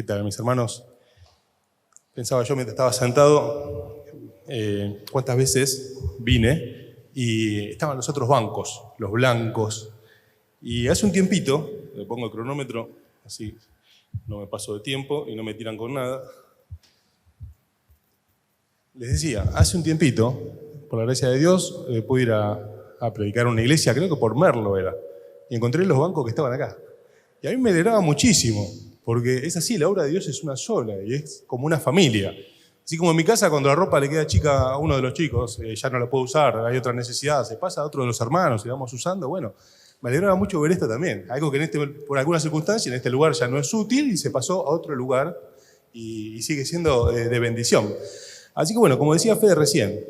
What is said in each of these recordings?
¿Qué tal, mis hermanos? Pensaba yo mientras estaba sentado, cuántas veces vine y estaban los otros bancos, los blancos. Y hace un tiempito, le pongo el cronómetro, así no me paso de tiempo y no me tiran con nada. Les decía, hace un tiempito, por la gracia de Dios, pude ir a predicar a una iglesia, creo que por Merlo era, y encontré los bancos que estaban acá. Y a mí me alegraba muchísimo, porque es así, la obra de Dios es una sola y es como una familia. Así como en mi casa, cuando la ropa le queda chica a uno de los chicos, ya no la puedo usar, hay otra necesidad, se pasa a otro de los hermanos y la vamos usando, bueno, me alegraba mucho ver esto también. Algo que por alguna circunstancia en este lugar ya no es útil y se pasó a otro lugar y sigue siendo de bendición. Así que bueno, como decía Fede recién,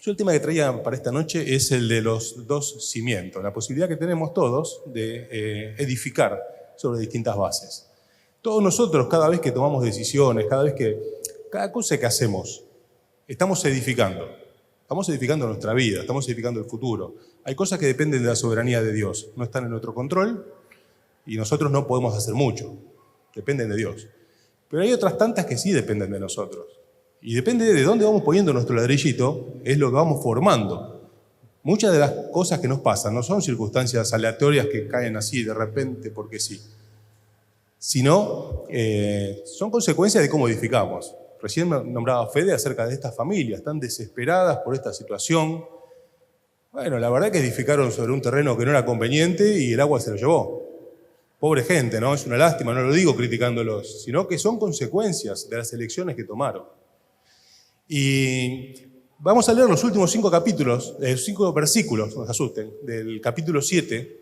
yo el tema que traía para esta noche es el de los dos cimientos, la posibilidad que tenemos todos de edificar sobre distintas bases. Todos nosotros, cada vez que tomamos decisiones, cada cosa que hacemos, estamos edificando nuestra vida, estamos edificando el futuro. Hay cosas que dependen de la soberanía de Dios, no están en nuestro control y nosotros no podemos hacer mucho, dependen de Dios. Pero hay otras tantas que sí dependen de nosotros. Y depende de dónde vamos poniendo nuestro ladrillito, es lo que vamos formando. Muchas de las cosas que nos pasan no son circunstancias aleatorias que caen así de repente porque sí, sino son consecuencias de cómo edificamos. Recién me nombraba Fede acerca de estas familias tan desesperadas por esta situación. Bueno, la verdad que edificaron sobre un terreno que no era conveniente y el agua se lo llevó. Pobre gente, ¿no? Es una lástima, no lo digo criticándolos, sino que son consecuencias de las elecciones que tomaron. Y vamos a leer los últimos 5 versículos, no se asusten, del capítulo 7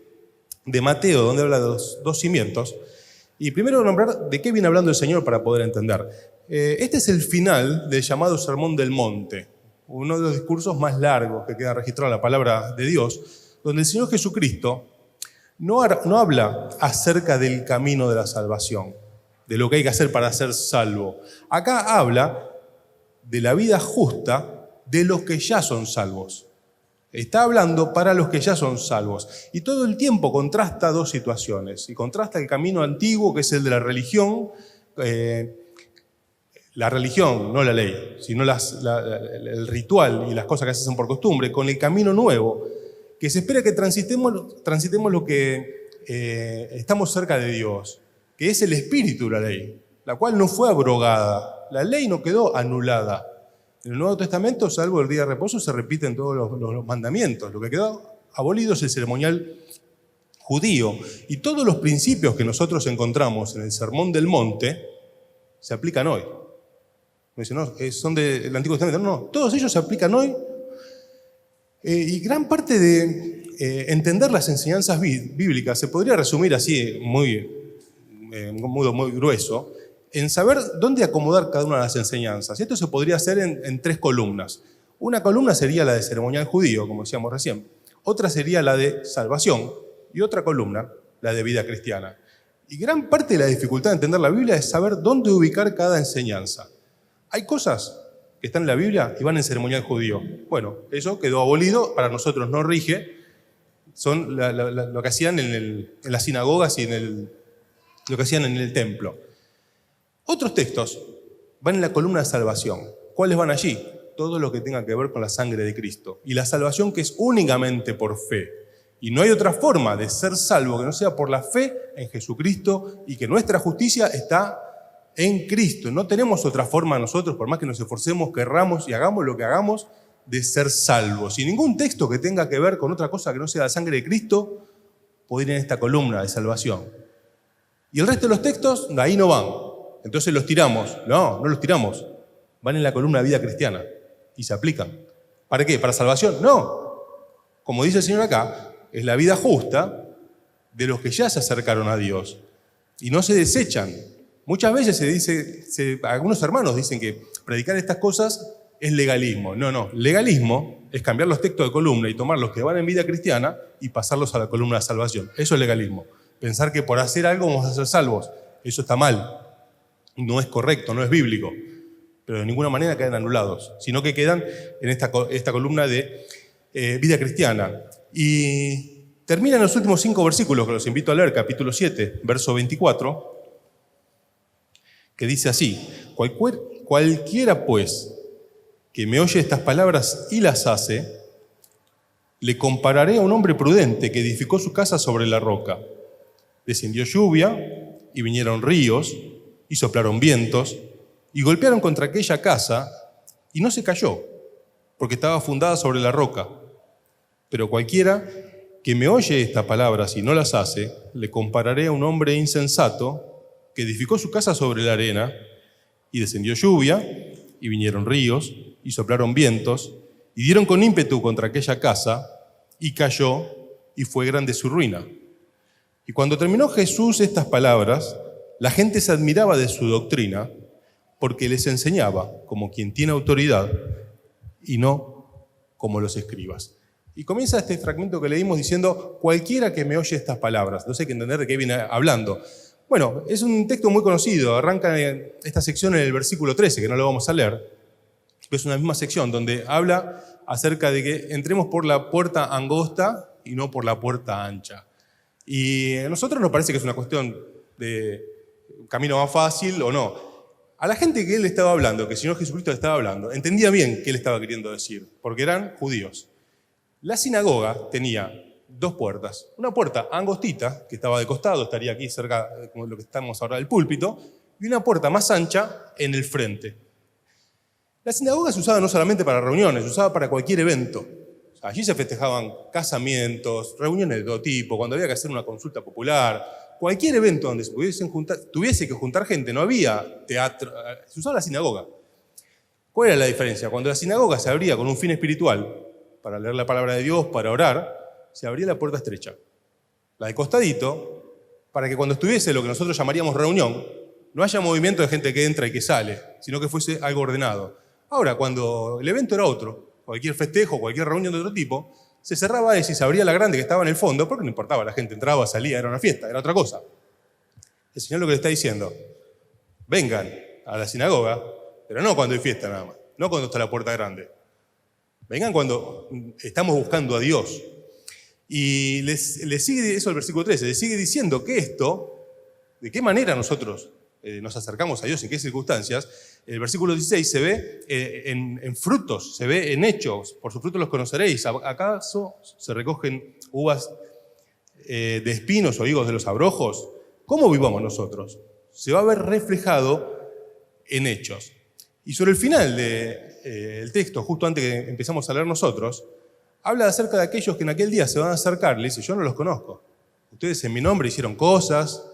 de Mateo, donde habla de los dos cimientos. Y primero nombrar de qué viene hablando el Señor para poder entender. Este es el final del llamado Sermón del Monte, uno de los discursos más largos que queda registrado en la palabra de Dios, donde el Señor Jesucristo no habla acerca del camino de la salvación, de lo que hay que hacer para ser salvo. Acá habla de la vida justa de los que ya son salvos. Está hablando para los que ya son salvos. Y todo el tiempo contrasta dos situaciones. Y contrasta el camino antiguo, que es el de la religión, no la ley, sino el ritual y las cosas que se hacen por costumbre, con el camino nuevo, que se espera que transitemos lo que estamos cerca de Dios, que es el espíritu de la ley, la cual no fue abrogada. La ley no quedó anulada. En el Nuevo Testamento, salvo el día de reposo, se repiten todos los mandamientos. Lo que quedó abolido es el ceremonial judío. Y todos los principios que nosotros encontramos en el Sermón del Monte se aplican hoy. Me dicen, no, son del Antiguo Testamento. No, todos ellos se aplican hoy. Y gran parte de entender las enseñanzas bíblicas se podría resumir así, en un modo muy grueso, en saber dónde acomodar cada una de las enseñanzas. Y esto se podría hacer en 3 columnas. Una columna sería la de ceremonial judío, como decíamos recién. Otra sería la de salvación. Y otra columna, la de vida cristiana. Y gran parte de la dificultad de entender la Biblia es saber dónde ubicar cada enseñanza. Hay cosas que están en la Biblia y van en ceremonial judío. Bueno, eso quedó abolido, para nosotros no rige. Son lo que hacían en las sinagogas y lo que hacían en el templo. Otros textos van en la columna de salvación. ¿Cuáles van allí? Todo lo que tenga que ver con la sangre de Cristo. Y la salvación que es únicamente por fe. Y no hay otra forma de ser salvo que no sea por la fe en Jesucristo y que nuestra justicia está en Cristo. No tenemos otra forma nosotros, por más que nos esforcemos, querramos y hagamos lo que hagamos, de ser salvos. Y ningún texto que tenga que ver con otra cosa que no sea la sangre de Cristo puede ir en esta columna de salvación. Y el resto de los textos, de ahí no van. Entonces los tiramos. No los tiramos. Van en la columna de vida cristiana y se aplican. ¿Para qué? ¿Para salvación? No. Como dice el Señor acá, es la vida justa de los que ya se acercaron a Dios y no se desechan. Muchas veces algunos hermanos dicen que predicar estas cosas es legalismo. No. Legalismo es cambiar los textos de columna y tomar los que van en vida cristiana y pasarlos a la columna de salvación. Eso es legalismo. Pensar que por hacer algo vamos a ser salvos. Eso está mal. No es correcto, no es bíblico, pero de ninguna manera quedan anulados, sino que quedan en esta columna de vida cristiana. Y termina en los últimos 5 versículos, que los invito a leer, capítulo 7, verso 24. que dice así: cualquiera pues que me oye estas palabras y las hace, le compararé a un hombre prudente que edificó su casa sobre la roca. Descendió lluvia y vinieron ríos y soplaron vientos y golpearon contra aquella casa y no se cayó, porque estaba fundada sobre la roca. Pero cualquiera que me oye estas palabras y no las hace, le compararé a un hombre insensato que edificó su casa sobre la arena, y descendió lluvia y vinieron ríos y soplaron vientos y dieron con ímpetu contra aquella casa y cayó, y fue grande su ruina. Y cuando terminó Jesús estas palabras, la gente se admiraba de su doctrina, porque les enseñaba como quien tiene autoridad y no como los escribas. Y comienza este fragmento que leímos diciendo: cualquiera que me oye estas palabras. No sé, hay que entender de qué viene hablando. Bueno, es un texto muy conocido. Arranca esta sección en el versículo 13, que no lo vamos a leer. Es una misma sección donde habla acerca de que entremos por la puerta angosta y no por la puerta ancha. Y a nosotros nos parece que es una cuestión de un camino más fácil o no. A la gente que él estaba hablando, que el Señor Jesucristo le estaba hablando, entendía bien qué él estaba queriendo decir, porque eran judíos. La sinagoga tenía dos puertas. Una puerta angostita, que estaba de costado, estaría aquí cerca, como lo que estamos ahora del púlpito, y una puerta más ancha en el frente. La sinagoga se usaba no solamente para reuniones, se usaba para cualquier evento. Allí se festejaban casamientos, reuniones de todo tipo, cuando había que hacer una consulta popular, cualquier evento donde se tuviese que juntar gente, no había teatro, se usaba la sinagoga. ¿Cuál era la diferencia? Cuando la sinagoga se abría con un fin espiritual, para leer la palabra de Dios, para orar, se abría la puerta estrecha. La de costadito, para que cuando estuviese lo que nosotros llamaríamos reunión, no haya movimiento de gente que entra y que sale, sino que fuese algo ordenado. Ahora, cuando el evento era otro, cualquier festejo, cualquier reunión de otro tipo, se cerraba esa y se abría la grande que estaba en el fondo, porque no importaba, la gente entraba, salía, era una fiesta, era otra cosa. El Señor lo que le está diciendo: vengan a la sinagoga, pero no cuando hay fiesta nada más, no cuando está la puerta grande. Vengan cuando estamos buscando a Dios. Y les sigue eso el versículo 13, les sigue diciendo que esto, de qué manera nosotros nos acercamos a Dios, en qué circunstancias. El versículo 16 se ve en frutos, se ve en hechos. Por sus frutos los conoceréis. ¿Acaso se recogen uvas de espinos o higos de los abrojos? ¿Cómo vivamos nosotros? Se va a ver reflejado en hechos. Y sobre el final del texto, justo antes que empezamos a leer nosotros, habla acerca de aquellos que en aquel día se van a acercar. Le dice: yo no los conozco. Ustedes en mi nombre hicieron cosas,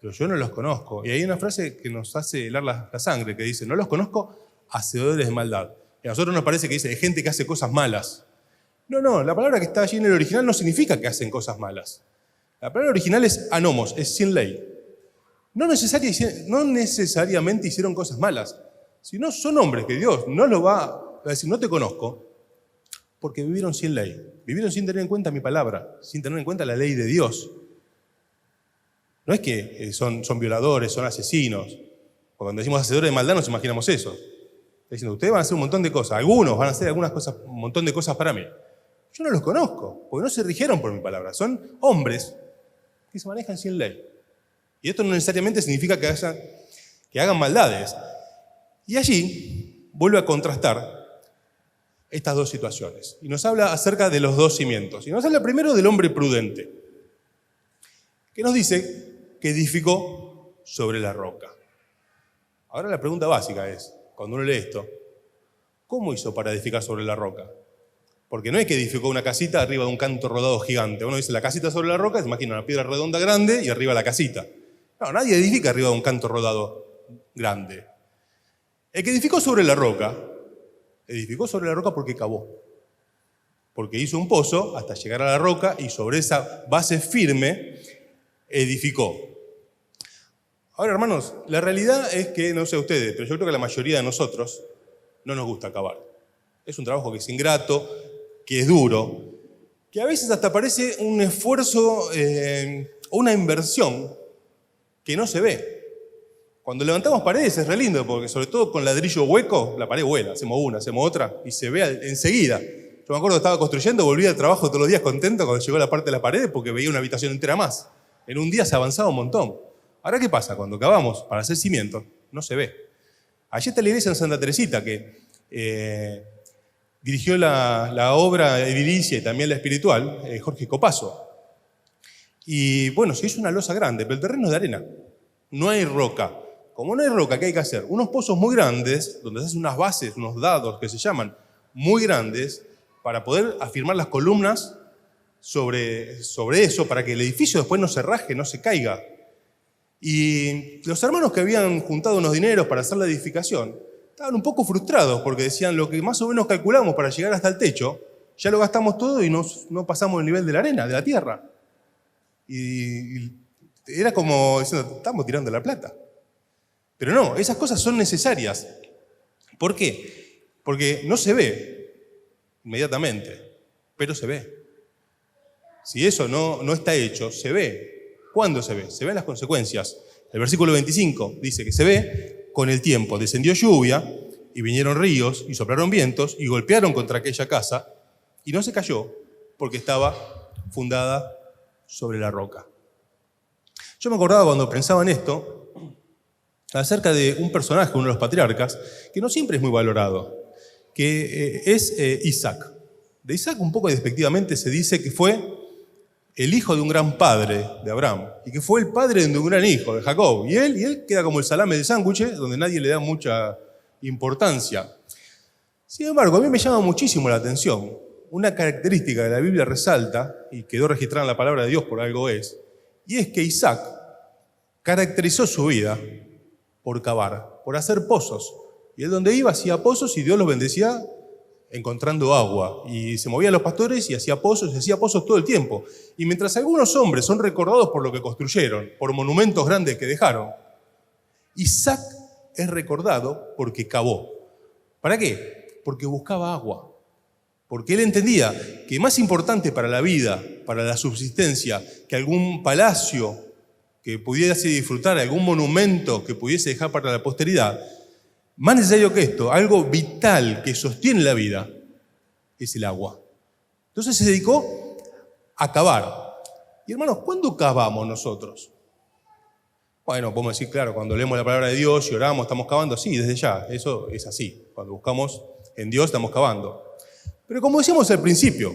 pero yo no los conozco. Y hay una frase que nos hace helar la sangre, que dice: no los conozco, hacedores de maldad. Y a nosotros nos parece que dice de gente que hace cosas malas. No, la palabra que está allí en el original no significa que hacen cosas malas. La palabra original es anomos, es sin ley. No necesariamente hicieron cosas malas, sino son hombres que Dios no lo va a decir: no te conozco, porque vivieron sin ley. Vivieron sin tener en cuenta mi palabra, sin tener en cuenta la ley de Dios. No es que son violadores, son asesinos. Porque cuando decimos hacedores de maldad nos imaginamos eso. Está diciendo: ustedes van a hacer un montón de cosas. Algunos van a hacer algunas cosas, un montón de cosas para mí. Yo no los conozco, porque no se rigieron por mi palabra. Son hombres que se manejan sin ley. Y esto no necesariamente significa que hagan maldades. Y allí vuelve a contrastar estas dos situaciones. Y nos habla acerca de los dos cimientos. Y nos habla primero del hombre prudente, que nos dice que edificó sobre la roca. Ahora la pregunta básica es, cuando uno lee esto, ¿cómo hizo para edificar sobre la roca? Porque no es que edificó una casita arriba de un canto rodado gigante. Uno dice la casita sobre la roca, se imagina una piedra redonda grande y arriba la casita. No, nadie edifica arriba de un canto rodado grande. El que edificó sobre la roca porque cavó. Porque hizo un pozo hasta llegar a la roca y sobre esa base firme edificó. Ahora, hermanos, la realidad es que, no sé ustedes, pero yo creo que la mayoría de nosotros no nos gusta cavar. Es un trabajo que es ingrato, que es duro, que a veces hasta parece un esfuerzo o una inversión que no se ve. Cuando levantamos paredes es re lindo, porque sobre todo con ladrillo hueco, la pared vuela, hacemos una, hacemos otra y se ve enseguida. Yo me acuerdo que estaba construyendo, volvía al trabajo todos los días contento cuando llegó la parte de la pared porque veía una habitación entera más. En un día se avanzaba un montón. Ahora, ¿qué pasa? Cuando cavamos para hacer cimiento, no se ve. Allí está la iglesia en Santa Teresita, que dirigió la obra edilicia y también la espiritual, Jorge Copaso. Y bueno, se hizo una losa grande, pero el terreno es de arena. No hay roca. Como no hay roca, ¿qué hay que hacer? Unos pozos muy grandes, donde se hacen unas bases, unos dados que se llaman muy grandes, para poder afirmar las columnas sobre eso, para que el edificio después no se raje, no se caiga. Y los hermanos que habían juntado unos dineros para hacer la edificación, estaban un poco frustrados porque decían, lo que más o menos calculamos para llegar hasta el techo, ya lo gastamos todo y no pasamos el nivel de la arena, de la tierra. Y era como diciendo, estamos tirando la plata. Pero no, esas cosas son necesarias. ¿Por qué? Porque no se ve inmediatamente, pero se ve. Si eso no está hecho, se ve. ¿Cuándo se ve? Se ven las consecuencias. El versículo 25 dice que se ve con el tiempo. Descendió lluvia y vinieron ríos y soplaron vientos y golpearon contra aquella casa y no se cayó porque estaba fundada sobre la roca. Yo me acordaba cuando pensaba en esto acerca de un personaje, uno de los patriarcas, que no siempre es muy valorado, que es Isaac. De Isaac un poco despectivamente se dice que fue el hijo de un gran padre de Abraham y que fue el padre de un gran hijo de Jacob. Y él queda como el salame de sándwich, donde nadie le da mucha importancia. Sin embargo, a mí me llama muchísimo la atención. Una característica que la Biblia resalta, y quedó registrada en la palabra de Dios por algo es que Isaac caracterizó su vida por cavar, por hacer pozos. Y él donde iba hacía pozos y Dios los bendecía encontrando agua. Y se movían los pastores y hacía pozos todo el tiempo. Y mientras algunos hombres son recordados por lo que construyeron, por monumentos grandes que dejaron, Isaac es recordado porque cavó. ¿Para qué? Porque buscaba agua. Porque él entendía que más importante para la vida, para la subsistencia, que algún palacio que pudiese disfrutar, algún monumento que pudiese dejar para la posteridad, más necesario que esto, algo vital que sostiene la vida, es el agua. Entonces se dedicó a cavar. Y hermanos, ¿cuándo cavamos nosotros? Bueno, podemos decir, claro, cuando leemos la palabra de Dios y oramos, estamos cavando. Sí, desde ya, eso es así. Cuando buscamos en Dios, estamos cavando. Pero como decíamos al principio,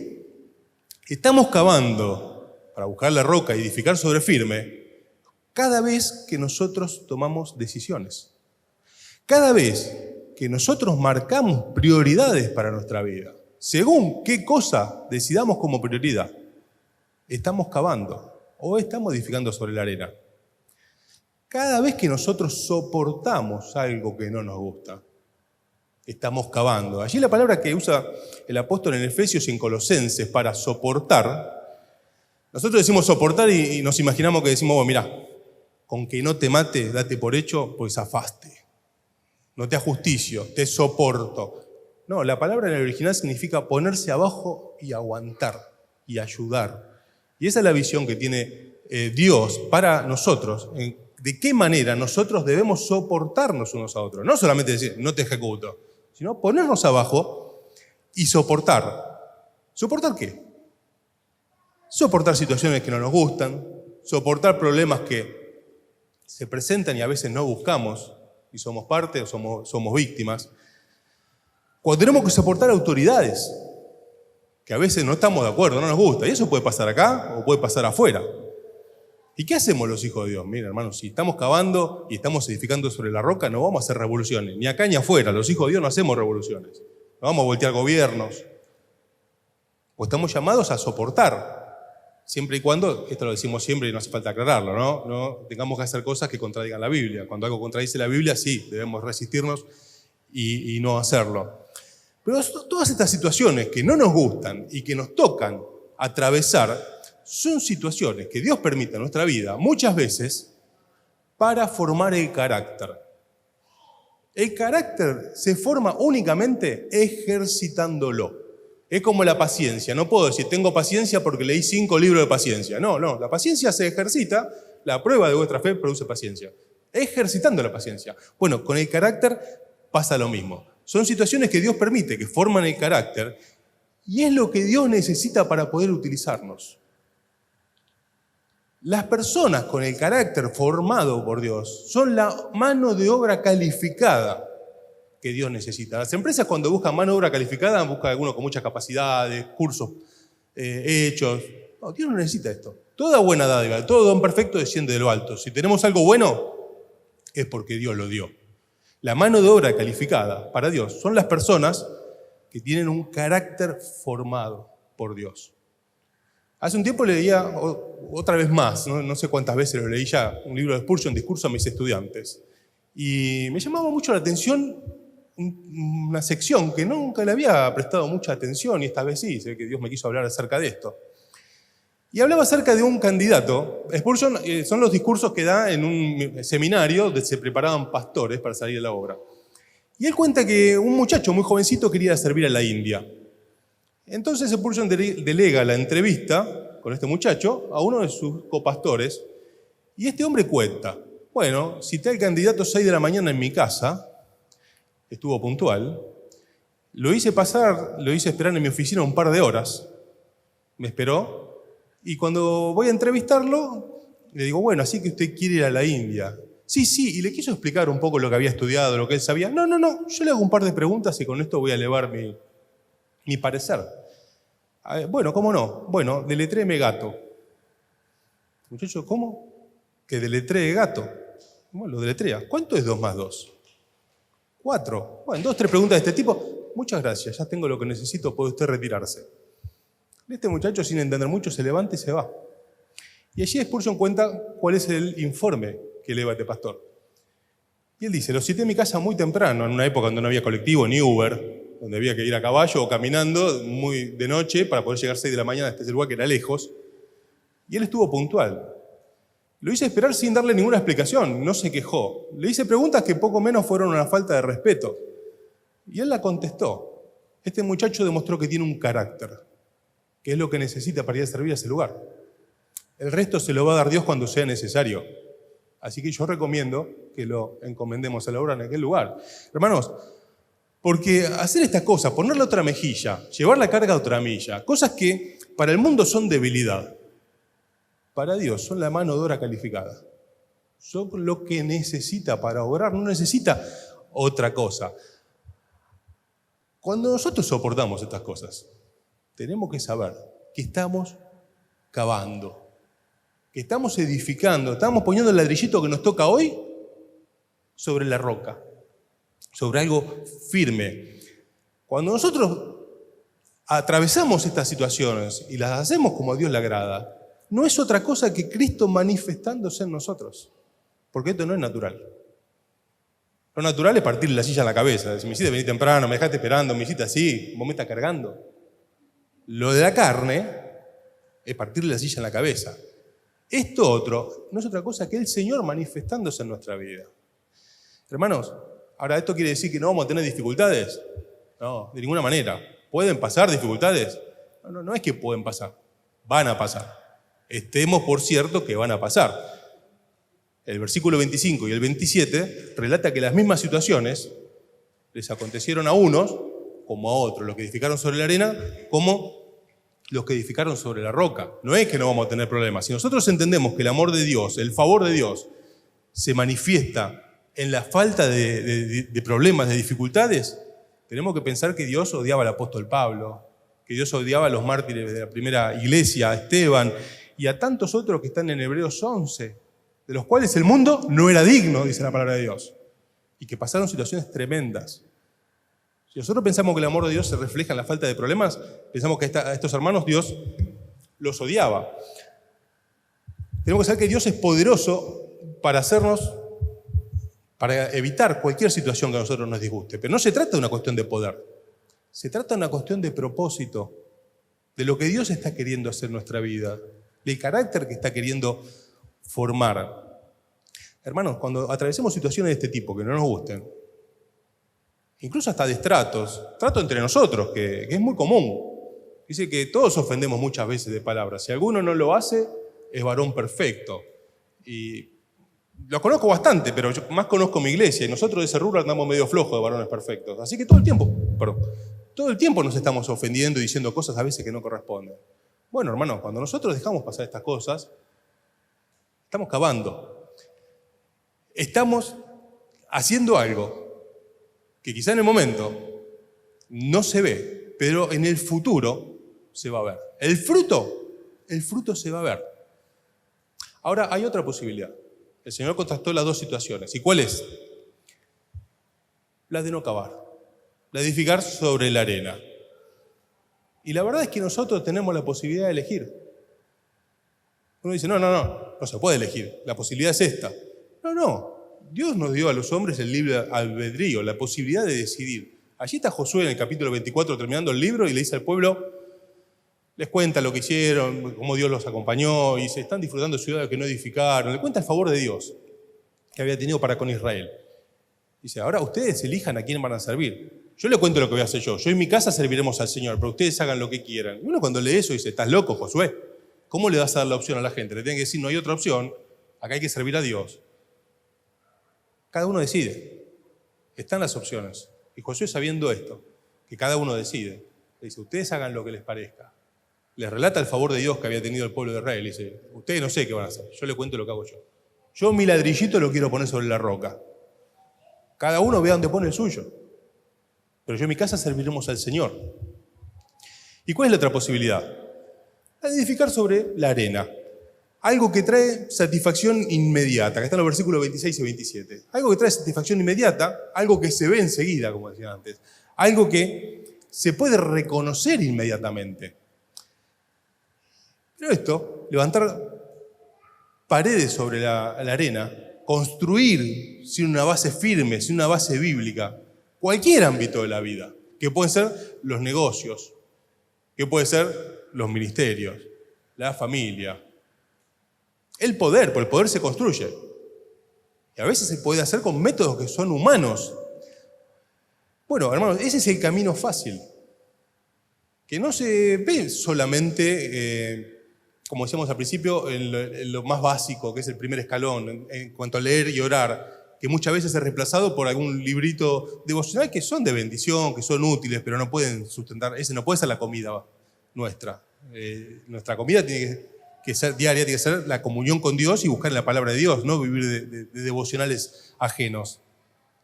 estamos cavando para buscar la roca y edificar sobre firme cada vez que nosotros tomamos decisiones. Cada vez que nosotros marcamos prioridades para nuestra vida, según qué cosa decidamos como prioridad, estamos cavando o estamos edificando sobre la arena. Cada vez que nosotros soportamos algo que no nos gusta, estamos cavando. Allí la palabra que usa el apóstol en Efesios y en Colosenses para soportar, nosotros decimos soportar y nos imaginamos que decimos, bueno, mirá, con que no te mate, date por hecho, pues zafaste. No te ajusticio, te soporto. No, la palabra en el original significa ponerse abajo y aguantar y ayudar. Y esa es la visión que tiene Dios para nosotros. De qué manera nosotros debemos soportarnos unos a otros. No solamente decir, no te ejecuto, sino ponernos abajo y soportar. ¿Soportar qué? Soportar situaciones que no nos gustan, soportar problemas que se presentan y a veces no buscamos, y somos parte o somos víctimas. Cuando tenemos que soportar autoridades, que a veces no estamos de acuerdo, no nos gusta, y eso puede pasar acá o puede pasar afuera. ¿Y qué hacemos los hijos de Dios? Miren, hermanos, si estamos cavando y estamos edificando sobre la roca, no vamos a hacer revoluciones, ni acá ni afuera. Los hijos de Dios no hacemos revoluciones. No vamos a voltear gobiernos. Pues estamos llamados a soportar, siempre y cuando, esto lo decimos siempre y no hace falta aclararlo, no tengamos que hacer cosas que contradigan la Biblia. Cuando algo contradice la Biblia, sí, debemos resistirnos y no hacerlo. Pero todas estas situaciones que no nos gustan y que nos tocan atravesar, son situaciones que Dios permite en nuestra vida, muchas veces, para formar el carácter. El carácter se forma únicamente ejercitándolo. Es como la paciencia. No puedo decir, tengo paciencia porque leí 5 libros de paciencia. No, la paciencia se ejercita, la prueba de vuestra fe produce paciencia. Ejercitando la paciencia. Bueno, con el carácter pasa lo mismo. Son situaciones que Dios permite, que forman el carácter, y es lo que Dios necesita para poder utilizarnos. Las personas con el carácter formado por Dios son la mano de obra calificada que Dios necesita. Las empresas, cuando buscan mano de obra calificada, buscan alguno con muchas capacidades, cursos hechos. No, Dios no necesita esto. Toda buena dádiva, todo don perfecto desciende de lo alto. Si tenemos algo bueno, es porque Dios lo dio. La mano de obra calificada para Dios son las personas que tienen un carácter formado por Dios. Hace un tiempo leía, otra vez más, no sé cuántas veces lo leí ya, un libro de Spurgeon, Discurso a mis estudiantes. Y me llamaba mucho la atención una sección que nunca le había prestado mucha atención, y esta vez sí, sé que Dios me quiso hablar acerca de esto. Y hablaba acerca de un candidato. Spurgeon son los discursos que da en un seminario donde se preparaban pastores para salir a la obra. Y él cuenta que un muchacho muy jovencito quería servir a la India. Entonces Spurgeon delega la entrevista con este muchacho a uno de sus copastores, y este hombre cuenta: bueno, cité al candidato 6 de la mañana en mi casa, estuvo puntual, lo hice esperar en mi oficina un par de horas, me esperó, y cuando voy a entrevistarlo, le digo: bueno, así que usted quiere ir a la India. Sí, y le quiso explicar un poco lo que había estudiado, lo que él sabía. No, yo le hago un par de preguntas y con esto voy a elevar mi parecer. Bueno, ¿cómo no? Bueno, deletréeme gato. Muchacho, ¿cómo? Que deletree gato. Bueno, lo deletrea. ¿Cuánto es 2 más 2? 4. Bueno, 2, 3 preguntas de este tipo. Muchas gracias, ya tengo lo que necesito, puede usted retirarse. Este muchacho, sin entender mucho, se levanta y se va. Y allí Spurgeon cuenta cuál es el informe que eleva este pastor. Y él dice: lo cité en mi casa muy temprano, en una época donde no había colectivo ni Uber, donde había que ir a caballo o caminando muy de noche para poder llegar 6 de la mañana a este lugar que era lejos. Y él estuvo puntual. Lo hice esperar sin darle ninguna explicación, no se quejó. Le hice preguntas que poco menos fueron una falta de respeto. Y él la contestó. Este muchacho demostró que tiene un carácter, que es lo que necesita para ir a servir a ese lugar. El resto se lo va a dar Dios cuando sea necesario. Así que yo recomiendo que lo encomendemos a la obra en aquel lugar. Hermanos, porque hacer estas cosas, ponerle otra mejilla, llevar la carga a otra milla, cosas que para el mundo son debilidad, para Dios son la mano de obra calificada. Son lo que necesita para obrar, no necesita otra cosa. Cuando nosotros soportamos estas cosas, tenemos que saber que estamos cavando, que estamos edificando, estamos poniendo el ladrillito que nos toca hoy sobre la roca, sobre algo firme. Cuando nosotros atravesamos estas situaciones y las hacemos como a Dios le agrada, no es otra cosa que Cristo manifestándose en nosotros, porque esto no es natural. Lo natural es partirle la silla en la cabeza. Si me hiciste venir temprano, me dejaste esperando, me hiciste así, vos me estás cargando. Lo de la carne es partirle la silla en la cabeza. Esto otro no es otra cosa que el Señor manifestándose en nuestra vida. Hermanos, ahora, ¿esto quiere decir que no vamos a tener dificultades? No, de ninguna manera. ¿Pueden pasar dificultades? No es que pueden pasar, van a pasar. Estemos por cierto que van a pasar. El versículo 25 y el 27 relata que las mismas situaciones les acontecieron a unos como a otros, los que edificaron sobre la arena como los que edificaron sobre la roca. No es que no vamos a tener problemas. Si nosotros entendemos que el amor de Dios, el favor de Dios, se manifiesta en la falta de problemas, de dificultades, tenemos que pensar que Dios odiaba al apóstol Pablo, que Dios odiaba a los mártires de la primera iglesia, a Esteban y a tantos otros que están en Hebreos 11, de los cuales el mundo no era digno, dice la palabra de Dios, y que pasaron situaciones tremendas. Si nosotros pensamos que el amor de Dios se refleja en la falta de problemas, pensamos que a estos hermanos Dios los odiaba. Tenemos que saber que Dios es poderoso para evitar cualquier situación que a nosotros nos disguste. Pero no se trata de una cuestión de poder. Se trata de una cuestión de propósito, de lo que Dios está queriendo hacer en nuestra vida, del carácter que está queriendo formar. Hermanos, cuando atravesemos situaciones de este tipo que no nos gusten, incluso hasta trato entre nosotros, que es muy común. Dice que todos ofendemos muchas veces de palabras. Si alguno no lo hace, es varón perfecto. Y los conozco bastante, pero yo más conozco mi iglesia, y nosotros de ese rubro andamos medio flojos de varones perfectos. Así que todo el tiempo nos estamos ofendiendo y diciendo cosas a veces que no corresponden. Bueno, hermanos, cuando nosotros dejamos pasar estas cosas, estamos cavando. Estamos haciendo algo que quizá en el momento no se ve, pero en el futuro se va a ver. El fruto se va a ver. Ahora, hay otra posibilidad. El Señor contrastó las dos situaciones. ¿Y cuál es? La de no cavar, la de edificar sobre la arena. Y la verdad es que nosotros tenemos la posibilidad de elegir. Uno dice, no se puede elegir, la posibilidad es esta. No, Dios nos dio a los hombres el libre albedrío, la posibilidad de decidir. Allí está Josué en el capítulo 24 terminando el libro y le dice al pueblo, les cuenta lo que hicieron, cómo Dios los acompañó y se están disfrutando de ciudades que no edificaron. Le cuenta el favor de Dios que había tenido para con Israel. Dice, ahora ustedes elijan a quién van a servir. Yo le cuento lo que voy a hacer yo. Yo en mi casa serviremos al Señor, pero ustedes hagan lo que quieran. Y uno cuando lee eso dice, ¿estás loco, Josué? ¿Cómo le vas a dar la opción a la gente? Le tienen que decir, no hay otra opción, acá hay que servir a Dios. Cada uno decide. Están las opciones. Y Josué, sabiendo esto, que cada uno decide, le dice, ustedes hagan lo que les parezca. Les relata el favor de Dios que había tenido el pueblo de Israel. Le dice, ustedes no sé qué van a hacer, yo les cuento lo que hago yo. Yo mi ladrillito lo quiero poner sobre la roca. Cada uno vea dónde pone el suyo. Pero yo en mi casa serviremos al Señor. ¿Y cuál es la otra posibilidad? La de edificar sobre la arena. Algo que trae satisfacción inmediata. Acá están los versículos 26 y 27. Algo que trae satisfacción inmediata, algo que se ve enseguida, como decía antes. Algo que se puede reconocer inmediatamente. Pero esto, levantar paredes sobre la arena, construir sin una base firme, sin una base bíblica, cualquier ámbito de la vida, que pueden ser los negocios, que pueden ser los ministerios, la familia, el poder, porque el poder se construye. Y a veces se puede hacer con métodos que son humanos. Bueno, hermanos, ese es el camino fácil, que no se ve solamente, como decíamos al principio, en lo más básico, que es el primer escalón, en cuanto a leer y orar, que muchas veces es reemplazado por algún librito devocional que son de bendición, que son útiles, pero no pueden sustentar, ese no puede ser la comida nuestra. Nuestra comida tiene que ser diaria, tiene que ser la comunión con Dios y buscar en la palabra de Dios, no vivir de devocionales ajenos.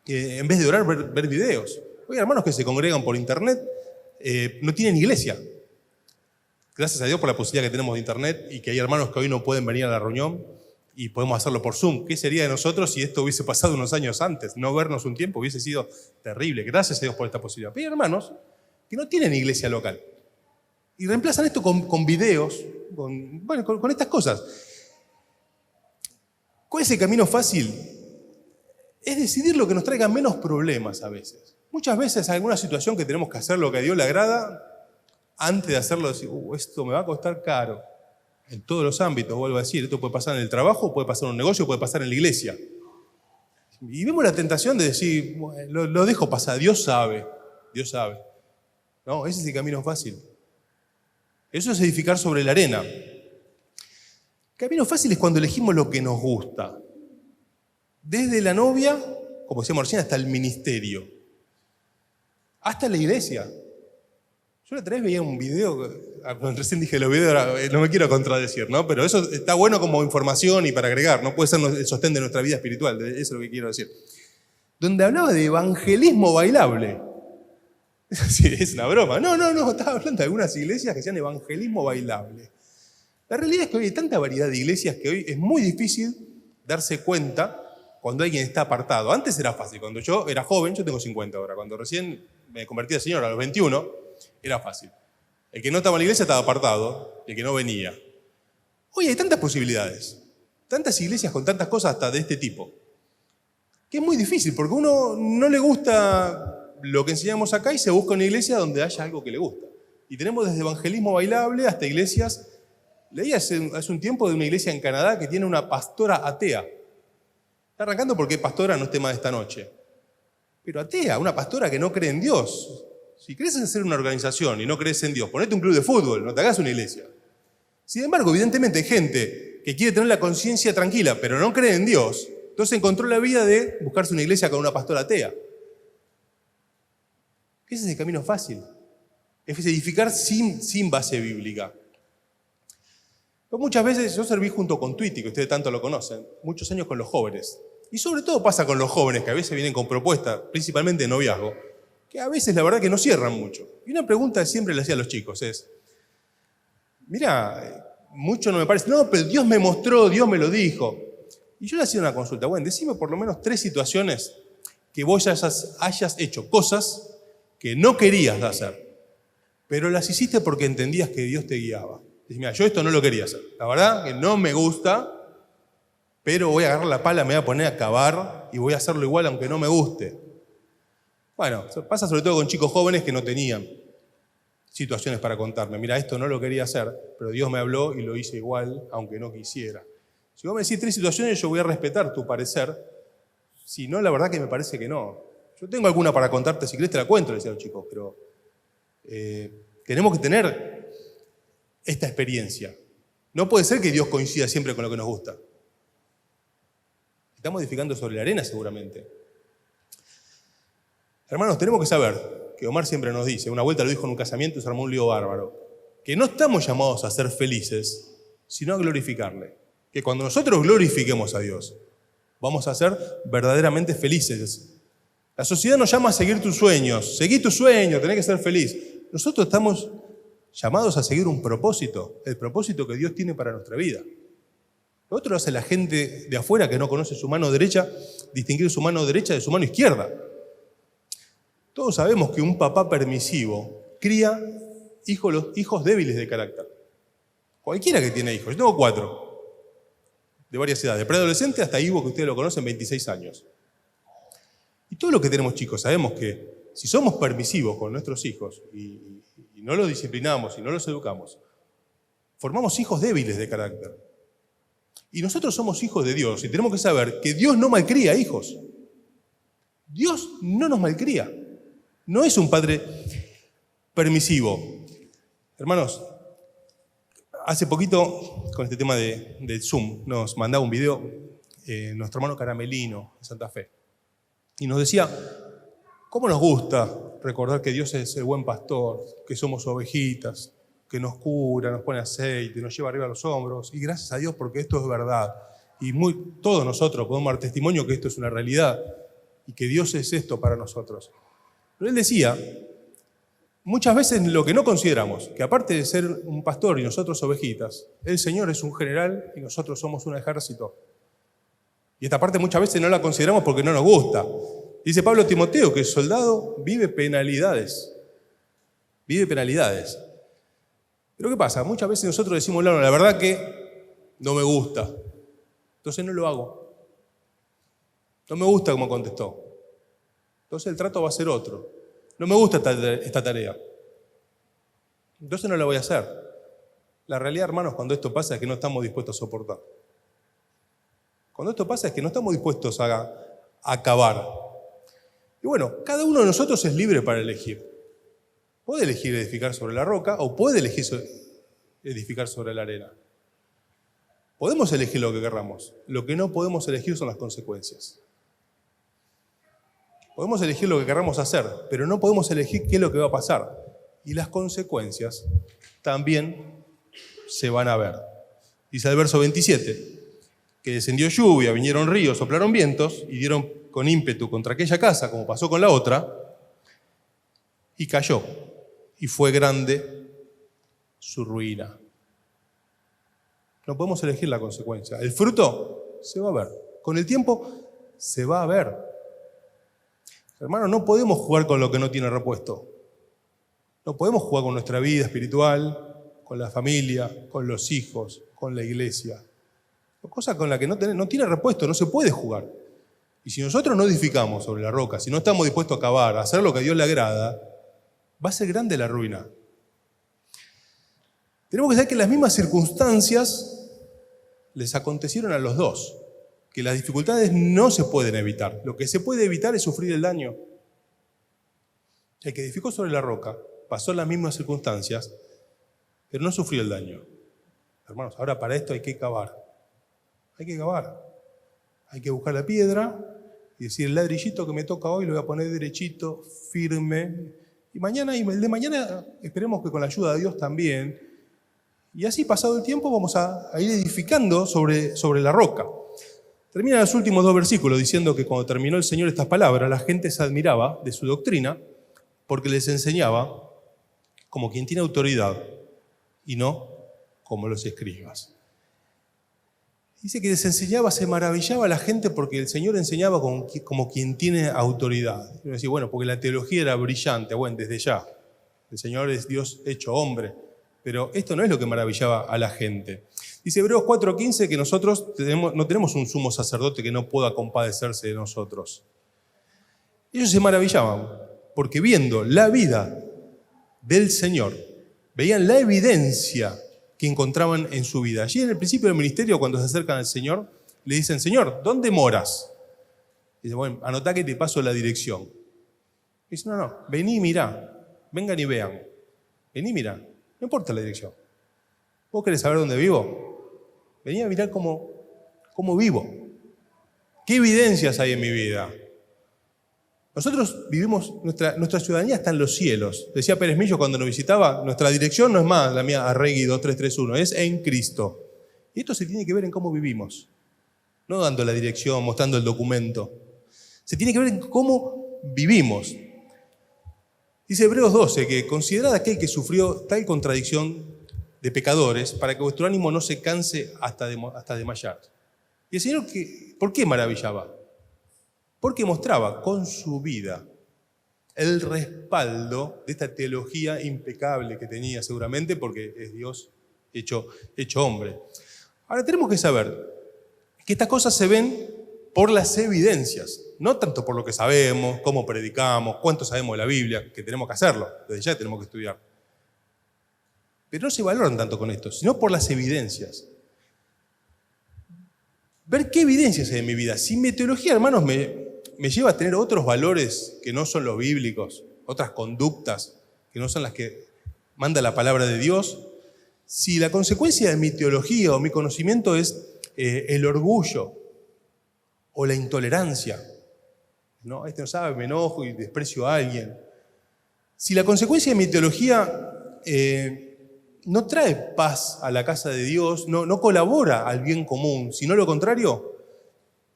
En vez de orar, ver videos. Hoy hermanos que se congregan por internet no tienen iglesia. Gracias a Dios por la posibilidad que tenemos de internet y que hay hermanos que hoy no pueden venir a la reunión y podemos hacerlo por Zoom. ¿Qué sería de nosotros si esto hubiese pasado unos años antes? No vernos un tiempo hubiese sido terrible. Gracias a Dios por esta posibilidad. Pero hay hermanos que no tienen iglesia local y reemplazan esto con videos, con estas cosas. ¿Cuál es el camino fácil? Es decidir lo que nos traiga menos problemas a veces. Muchas veces hay alguna situación que tenemos que hacer lo que a Dios le agrada. Antes de hacerlo, decir, esto me va a costar caro. En todos los ámbitos, vuelvo a decir, esto puede pasar en el trabajo, puede pasar en un negocio, puede pasar en la iglesia. Y vemos la tentación de decir, bueno, lo dejo pasar, Dios sabe. No, ese es el camino fácil. Eso es edificar sobre la arena. El camino fácil es cuando elegimos lo que nos gusta. Desde la novia, como decíamos recién, hasta el ministerio. Hasta la iglesia. Yo la otra vez veía un video, recién dije los videos, ahora no me quiero contradecir, ¿no? Pero eso está bueno como información y para agregar, no puede ser el sostén de nuestra vida espiritual, eso es lo que quiero decir. Donde hablaba de evangelismo bailable. Sí, es una broma. No, estaba hablando de algunas iglesias que hacían evangelismo bailable. La realidad es que hoy hay tanta variedad de iglesias que hoy es muy difícil darse cuenta cuando alguien está apartado. Antes era fácil, cuando yo era joven, yo tengo 50 ahora, cuando recién me convertí al Señor a los 21, era fácil. El que no estaba en la iglesia estaba apartado, el que no venía. Hoy hay tantas posibilidades, tantas iglesias con tantas cosas hasta de este tipo, que es muy difícil, porque a uno no le gusta lo que enseñamos acá y se busca una iglesia donde haya algo que le gusta. Y tenemos desde evangelismo bailable hasta iglesias. Leí hace un tiempo de una iglesia en Canadá que tiene una pastora atea. Está arrancando porque pastora no es tema de esta noche. Pero atea, una pastora que no cree en Dios. Si crees en ser una organización y no crees en Dios, ponete un club de fútbol, no te hagas una iglesia. Sin embargo, evidentemente hay gente que quiere tener la conciencia tranquila, pero no cree en Dios. Entonces encontró la vida de buscarse una iglesia con una pastora atea. Ese es el camino fácil. Es edificar sin base bíblica. Pero muchas veces yo serví junto con Twitty, que ustedes tanto lo conocen, muchos años con los jóvenes. Y sobre todo pasa con los jóvenes, que a veces vienen con propuestas, principalmente de noviazgo, que a veces la verdad que no cierran mucho. Y una pregunta que siempre le hacía a los chicos es, mira, mucho no me parece, no, pero Dios me mostró, Dios me lo dijo. Y yo le hacía una consulta, bueno, decime por lo menos 3 situaciones que vos hayas hecho cosas que no querías hacer, pero las hiciste porque entendías que Dios te guiaba. Dices, mira, yo esto no lo quería hacer. La verdad que no me gusta, pero voy a agarrar la pala, me voy a poner a cavar y voy a hacerlo igual aunque no me guste. Bueno, pasa sobre todo con chicos jóvenes que no tenían situaciones para contarme. Mira, esto no lo quería hacer, pero Dios me habló y lo hice igual aunque no quisiera. Si vos me decís 3 situaciones, yo voy a respetar tu parecer. Si no, la verdad que me parece que no. Yo tengo alguna para contarte, si querés te la cuento, le decía a los chicos, pero tenemos que tener esta experiencia. No puede ser que Dios coincida siempre con lo que nos gusta. Estamos edificando sobre la arena seguramente. Hermanos, tenemos que saber, que Omar siempre nos dice, una vuelta lo dijo en un casamiento y se armó un lío bárbaro, que no estamos llamados a ser felices, sino a glorificarle. Que cuando nosotros glorifiquemos a Dios, vamos a ser verdaderamente felices. La sociedad nos llama a seguir tus sueños. Seguí tus sueños, tenés que ser feliz. Nosotros estamos llamados a seguir un propósito, el propósito que Dios tiene para nuestra vida. Lo otro hace la gente de afuera que no conoce su mano derecha, distinguir su mano derecha de su mano izquierda. Todos sabemos que un papá permisivo cría hijos débiles de carácter. Cualquiera que tiene hijos. Yo tengo 4, de varias edades, de preadolescente hasta Ivo, que ustedes lo conocen, 26 años. Y todos los que tenemos chicos sabemos que si somos permisivos con nuestros hijos y no los disciplinamos y no los educamos, formamos hijos débiles de carácter. Y nosotros somos hijos de Dios y tenemos que saber que Dios no malcría hijos. Dios no nos malcría. No es un padre permisivo. Hermanos, hace poquito, con este tema del Zoom, nos mandaba un video nuestro hermano Caramelino de Santa Fe. Y nos decía, ¿cómo nos gusta recordar que Dios es el buen pastor, que somos ovejitas, que nos cura, nos pone aceite, nos lleva arriba a los hombros? Y gracias a Dios porque esto es verdad. Y todos nosotros podemos dar testimonio que esto es una realidad y que Dios es esto para nosotros. Pero él decía, muchas veces lo que no consideramos, que aparte de ser un pastor y nosotros ovejitas, el Señor es un general y nosotros somos un ejército. Y esta parte muchas veces no la consideramos porque no nos gusta. Dice Pablo a Timoteo que el soldado vive penalidades. Vive penalidades. Pero ¿qué pasa? Muchas veces nosotros decimos, la verdad que no me gusta. Entonces no lo hago. No me gusta cómo contestó. Entonces el trato va a ser otro. No me gusta esta tarea. Entonces no la voy a hacer. La realidad, hermanos, cuando esto pasa es que no estamos dispuestos a soportar. Cuando esto pasa es que no estamos dispuestos a acabar. Y bueno, cada uno de nosotros es libre para elegir. Puede elegir edificar sobre la roca o puede elegir edificar sobre la arena. Podemos elegir lo que querramos. Lo que no podemos elegir son las consecuencias. Podemos elegir lo que querramos hacer, pero no podemos elegir qué es lo que va a pasar. Y las consecuencias también se van a ver. Dice el verso 27, que descendió lluvia, vinieron ríos, soplaron vientos y dieron con ímpetu contra aquella casa, como pasó con la otra, y cayó. Y fue grande su ruina. No podemos elegir la consecuencia. El fruto se va a ver. Con el tiempo se va a ver. Hermanos, no podemos jugar con lo que no tiene repuesto. No podemos jugar con nuestra vida espiritual, con la familia, con los hijos, con la iglesia. Son cosas con las que no tiene repuesto, no se puede jugar. Y si nosotros no edificamos sobre la roca, si no estamos dispuestos a acabar, a hacer lo que a Dios le agrada, va a ser grande la ruina. Tenemos que saber que las mismas circunstancias les acontecieron a los dos, que las dificultades no se pueden evitar. Lo que se puede evitar es sufrir el daño. El que edificó sobre la roca pasó las mismas circunstancias, pero no sufrió el daño. Hermanos, ahora para esto hay que cavar. Hay que cavar. Hay que buscar la piedra y decir, el ladrillito que me toca hoy lo voy a poner derechito, firme. Y el de mañana esperemos que con la ayuda de Dios también. Y así, pasado el tiempo, vamos a ir edificando sobre la roca. Terminan los últimos 2 versículos diciendo que cuando terminó el Señor estas palabras, la gente se admiraba de su doctrina porque les enseñaba como quien tiene autoridad y no como los escribas. Dice que les enseñaba, se maravillaba a la gente porque el Señor enseñaba como quien tiene autoridad. Y uno decía, bueno, porque la teología era brillante, bueno, desde ya. El Señor es Dios hecho hombre. Pero esto no es lo que maravillaba a la gente. Dice Hebreos 4:15 que nosotros no tenemos un sumo sacerdote que no pueda compadecerse de nosotros. Ellos se maravillaban porque viendo la vida del Señor, veían la evidencia que encontraban en su vida. Allí en el principio del ministerio, cuando se acercan al Señor, le dicen, Señor, ¿dónde moras? Y dice, bueno, anotá que te paso la dirección. Y dice, no, vení y mirá, vengan y vean. Vení y mirá, no importa la dirección. ¿Vos querés saber dónde vivo? Vení a mirar cómo vivo. ¿Qué evidencias hay en mi vida? Nosotros vivimos, nuestra ciudadanía está en los cielos. Decía Pérez Millo cuando nos visitaba, nuestra dirección no es más la mía Arregui 2331, es en Cristo. Y esto se tiene que ver en cómo vivimos. No dando la dirección, mostrando el documento. Se tiene que ver en cómo vivimos. Dice Hebreos 12 que considerad aquel que sufrió tal contradicción de pecadores para que vuestro ánimo no se canse hasta desmayar. Y el Señor, ¿por qué maravillaba? Porque mostraba con su vida el respaldo de esta teología impecable que tenía seguramente porque es Dios hecho hombre. Ahora tenemos que saber que estas cosas se ven por las evidencias, no tanto por lo que sabemos, cómo predicamos, cuánto sabemos de la Biblia, que tenemos que hacerlo, desde ya tenemos que estudiar. Pero no se valoran tanto con esto, sino por las evidencias. Ver qué evidencias hay en mi vida. Si mi teología, hermanos, me lleva a tener otros valores que no son los bíblicos, otras conductas que no son las que manda la palabra de Dios, si la consecuencia de mi teología o mi conocimiento es el orgullo o la intolerancia, no, este no sabe, me enojo y desprecio a alguien. Si la consecuencia de mi teología no trae paz a la casa de Dios, no colabora al bien común, sino lo contrario,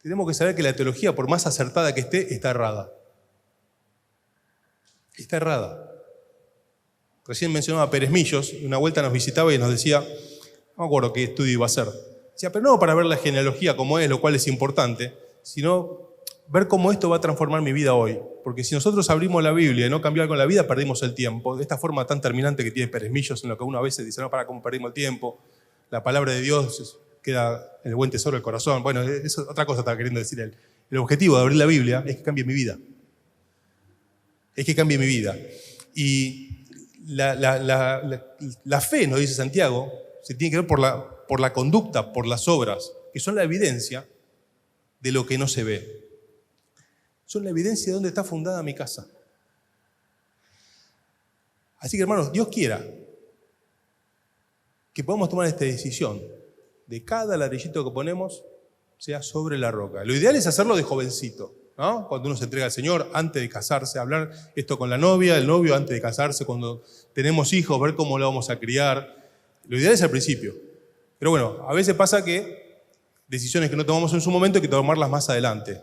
tenemos que saber que la teología, por más acertada que esté, está errada. Está errada. Recién mencionaba a Pérez Millos, una vuelta nos visitaba y nos decía, no me acuerdo qué estudio iba a hacer. Decía, pero no para ver la genealogía como es, lo cual es importante, sino ver cómo esto va a transformar mi vida hoy. Porque si nosotros abrimos la Biblia y no cambiamos con la vida, perdimos el tiempo. De esta forma tan terminante que tiene Pérez Millos, en lo que uno a veces dice, no, para cómo perdimos el tiempo. La palabra de Dios queda en el buen tesoro del corazón. Bueno, eso es otra cosa estaba queriendo decir él. El objetivo de abrir la Biblia es que cambie mi vida. Es que cambie mi vida. Y la fe, nos dice Santiago, se tiene que ver por la conducta, por las obras, que son la evidencia de lo que no se ve. Son la evidencia de dónde está fundada mi casa. Así que, hermanos, Dios quiera que podamos tomar esta decisión de cada ladrillito que ponemos sea sobre la roca. Lo ideal es hacerlo de jovencito, ¿no? Cuando uno se entrega al Señor, antes de casarse, hablar esto con la novia, el novio antes de casarse, cuando tenemos hijos, ver cómo lo vamos a criar. Lo ideal es al principio. Pero bueno, a veces pasa que decisiones que no tomamos en su momento hay que tomarlas más adelante.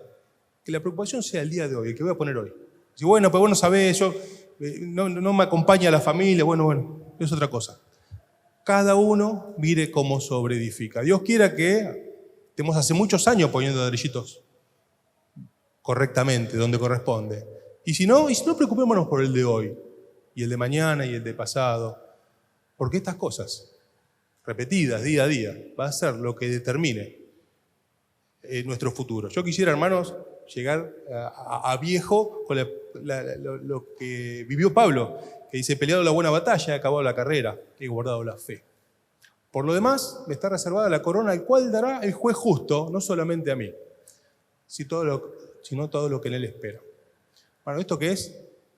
Que la preocupación sea el día de hoy, el que voy a poner hoy. Si bueno, pues vos no sabés, yo no me acompaña la familia, bueno, es otra cosa. Cada uno mire cómo sobreedifica. Dios quiera que estemos hace muchos años poniendo ladrillitos correctamente, donde corresponde. Y si no, preocupémonos por el de hoy, y el de mañana, y el de pasado. Porque estas cosas, repetidas día a día, va a ser lo que determine nuestro futuro. Yo quisiera, hermanos, llegar a viejo con lo que vivió Pablo, que dice, he peleado la buena batalla, he acabado la carrera, he guardado la fe. Por lo demás, me está reservada la corona, el cual dará el juez justo, no solamente a mí, sino todo lo que en él espera. Bueno, ¿esto qué es?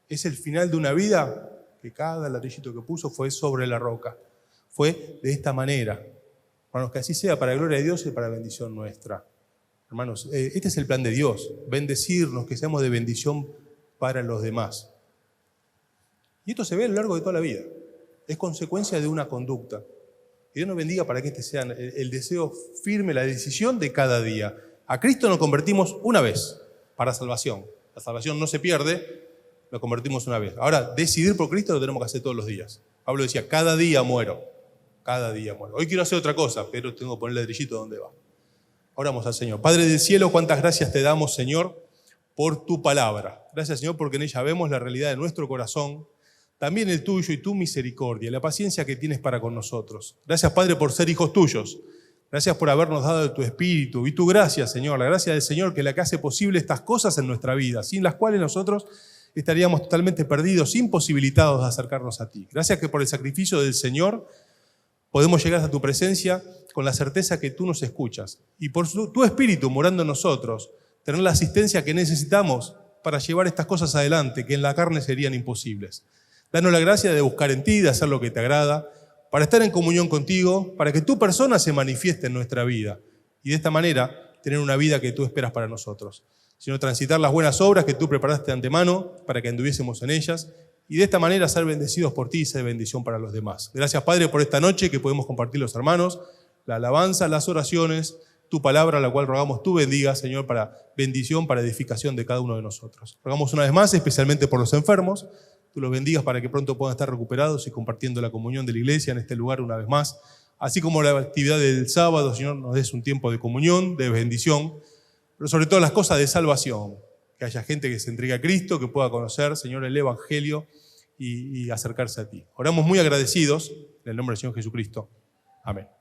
Es el final de una vida que cada ladrillito que puso fue sobre la roca. Fue de esta manera. Hermanos, que así sea para gloria de Dios y para bendición nuestra. Hermanos, este es el plan de Dios, bendecirnos, que seamos de bendición para los demás. Y esto se ve a lo largo de toda la vida. Es consecuencia de una conducta. Que Dios nos bendiga para que este sea el deseo firme, la decisión de cada día. A Cristo nos convertimos una vez para salvación. La salvación no se pierde, nos convertimos una vez. Ahora, decidir por Cristo lo tenemos que hacer todos los días. Pablo decía, cada día muero. Cada día muero. Hoy quiero hacer otra cosa, pero tengo que poner el ladrillito donde va. Oramos al Señor. Padre del cielo, cuántas gracias te damos, Señor, por tu palabra. Gracias, Señor, porque en ella vemos la realidad de nuestro corazón, también el tuyo y tu misericordia, la paciencia que tienes para con nosotros. Gracias, Padre, por ser hijos tuyos. Gracias por habernos dado de tu Espíritu y tu gracia, Señor, la gracia del Señor que es la que hace posible estas cosas en nuestra vida, sin las cuales nosotros estaríamos totalmente perdidos, imposibilitados de acercarnos a ti. Gracias que por el sacrificio del Señor podemos llegar a tu presencia con la certeza que tú nos escuchas. Y por tu Espíritu morando en nosotros, tener la asistencia que necesitamos para llevar estas cosas adelante, que en la carne serían imposibles. Danos la gracia de buscar en ti, de hacer lo que te agrada, para estar en comunión contigo, para que tu persona se manifieste en nuestra vida. Y de esta manera, tener una vida que tú esperas para nosotros. Sino transitar las buenas obras que tú preparaste de antemano para que anduviésemos en ellas. Y de esta manera ser bendecidos por ti y ser bendición para los demás. Gracias, Padre, por esta noche que podemos compartir los hermanos, la alabanza, las oraciones, tu palabra, la cual rogamos tú bendigas, Señor, para bendición, para edificación de cada uno de nosotros. Rogamos una vez más, especialmente por los enfermos, tú los bendigas para que pronto puedan estar recuperados y compartiendo la comunión de la iglesia en este lugar una vez más. Así como la actividad del sábado, Señor, nos des un tiempo de comunión, de bendición, pero sobre todo las cosas de salvación. Que haya gente que se entregue a Cristo, que pueda conocer, Señor, el Evangelio y acercarse a ti. Oramos muy agradecidos en el nombre del Señor Jesucristo. Amén.